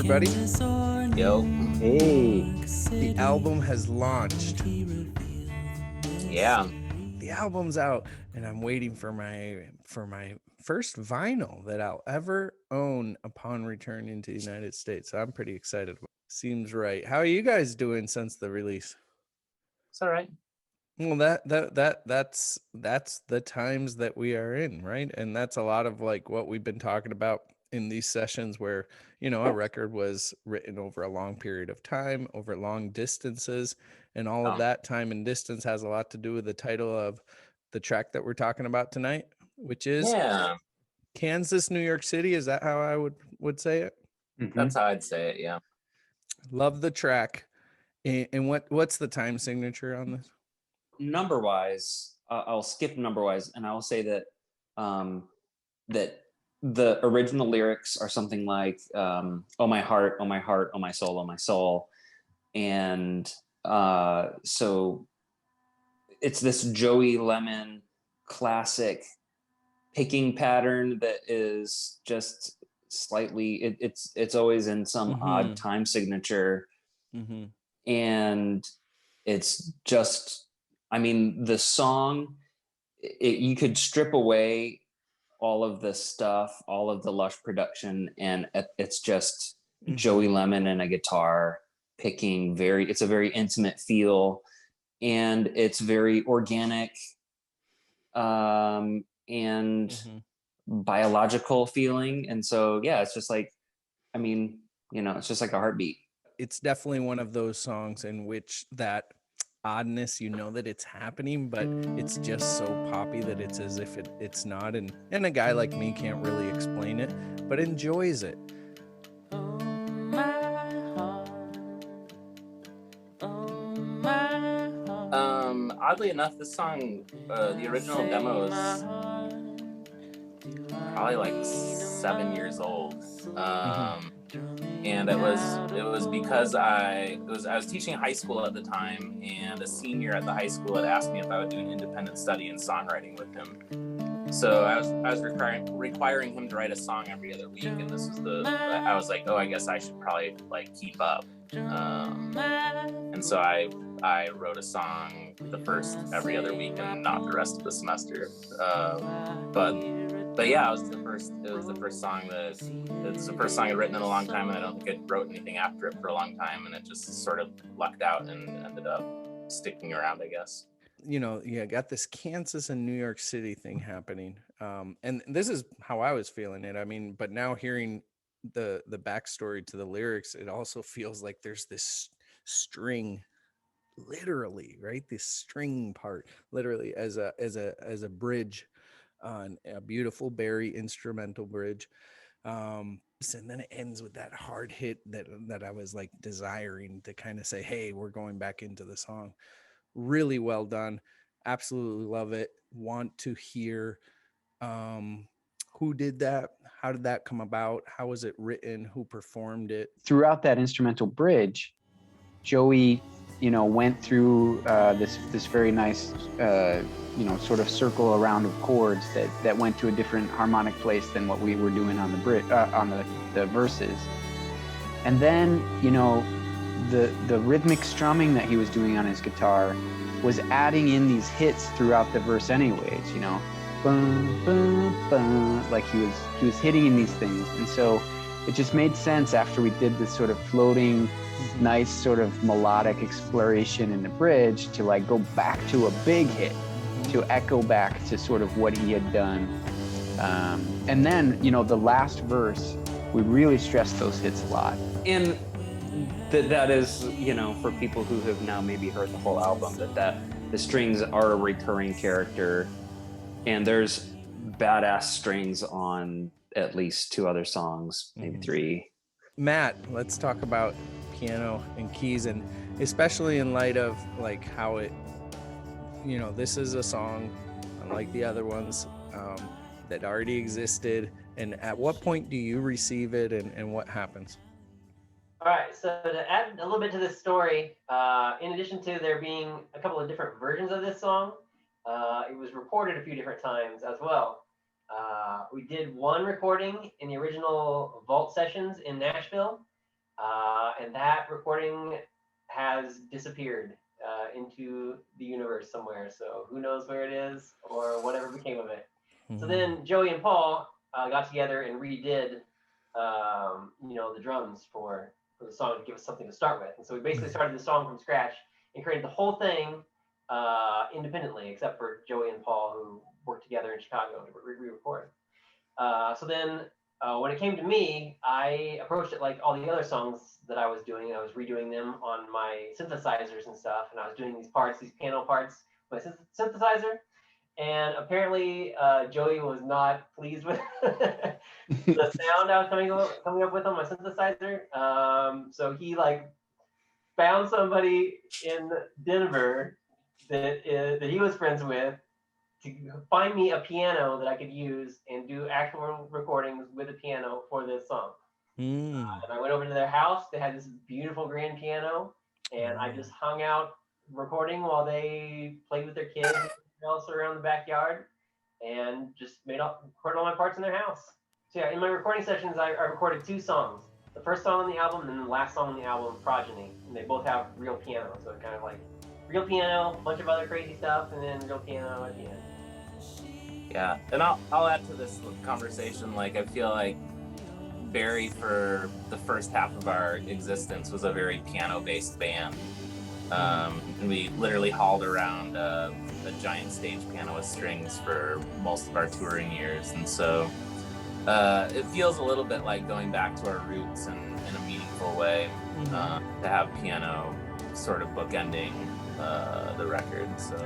everybody. Yo. Hey. The album has launched. Yeah. The album's out, and I'm waiting for my first vinyl that I'll ever own upon return into the United States. So I'm pretty excited. Seems right. How are you guys doing since the release? It's all right. Well, that's the times that we are in, right? And that's a lot of like what we've been talking about in these sessions where, you know, a record was written over a long period of time, over long distances, and all of that time and distance has a lot to do with the title of the track that we're talking about tonight, which is Kansas, New York City. Is that how I would say it? Mm-hmm. That's how I'd say it, yeah. Love the track. And what's the time signature on this? Number wise, I'll skip number wise, and I'll say that that the original lyrics are something like "Oh my heart, oh my heart, oh my soul, oh my soul," and so it's this Joey Lemon classic picking pattern that is just slightly. It's always in some odd time signature, and it's just. I mean, the song, you could strip away all of the stuff, all of the lush production, and it's just Joey Lemon and a guitar picking it's a very intimate feel, and it's very organic and biological feeling. And so, yeah, it's just like, I mean, you know, it's just like a heartbeat. It's definitely one of those songs in which that oddness, you know that it's happening, but it's just so poppy that it's as if it's not, and a guy like me can't really explain it but enjoys it. Oddly enough, this song, the original demo is probably like 7 years old. And it was because I was teaching high school at the time, and a senior at the high school had asked me if I would do an independent study in songwriting with him. So I was requiring him to write a song every other week, and this was I was like, oh, I guess I should probably like keep up. And so I wrote a song the first every other week and not the rest of the semester. But yeah, it was the first song I'd written in a long time, and I don't think I wrote anything after it for a long time, and it just sort of lucked out and ended up sticking around, I guess. You know, you got this Kansas and New York City thing happening. And this is how I was feeling it. I mean, but now hearing the backstory to the lyrics, it also feels like there's this string, literally, right? This string part, literally as a bridge on a beautiful Barry instrumental bridge. And then it ends with that hard hit that I was like desiring to kind of say, hey, we're going back into the song. Really well done. Absolutely love it. Want to hear who did that? How did that come about? How was it written? Who performed it? Throughout that instrumental bridge, Joey, you know, went through this very nice, you know, sort of circle around of chords that went to a different harmonic place than what we were doing on the bridge, on the verses. And then, you know, the rhythmic strumming that he was doing on his guitar was adding in these hits throughout the verse anyways, you know, bum, bum, bum, like he was hitting in these things. And so it just made sense after we did this sort of floating, nice sort of melodic exploration in the bridge to like go back to a big hit, to echo back to sort of what he had done. And then, you know, the last verse, we really stressed those hits a lot. And that is, you know, for people who have now maybe heard the whole album, that the strings are a recurring character, and there's badass strings on at least 2 other songs, maybe 3. Matt, let's talk about piano and keys, and especially in light of like how it, you know, this is a song unlike the other ones that already existed. And at what point do you receive it, and what happens? All right, so to add a little bit to this story, in addition to there being a couple of different versions of this song, it was recorded a few different times as well. We did one recording in the original Vault sessions in Nashville, And that recording has disappeared into the universe somewhere. So who knows where it is or whatever became of it. So then Joey and Paul got together and redid, the drums for the song to give us something to start with. And so we basically started the song from scratch and created the whole thing independently, except for Joey and Paul, who worked together in Chicago to re-record. So then when it came to me, I approached it like all the other songs that I was doing. I was redoing them on my synthesizers and stuff, and I was doing these piano parts with my synthesizer. And apparently, Joey was not pleased with the sound I was coming up with on my synthesizer. So he found somebody in Denver that he was friends with to find me a piano that I could use and do actual recordings with a piano for this song. And I went over to their house. They had this beautiful grand piano, and I just hung out recording while they played with their kids and else around the backyard, and just recorded all my parts in their house. So yeah, in my recording sessions, I recorded 2 songs. The first song on the album, and then the last song on the album, Progeny. And they both have real piano, so it's kind of like real piano, a bunch of other crazy stuff, and then real piano at the end. Yeah, and I'll add to this conversation. I feel like Barry, for the first half of our existence, was a very piano-based band. And we literally hauled around a giant stage piano with strings for most of our touring years. And so it feels a little bit like going back to our roots in a meaningful way, to have piano sort of bookending the record. So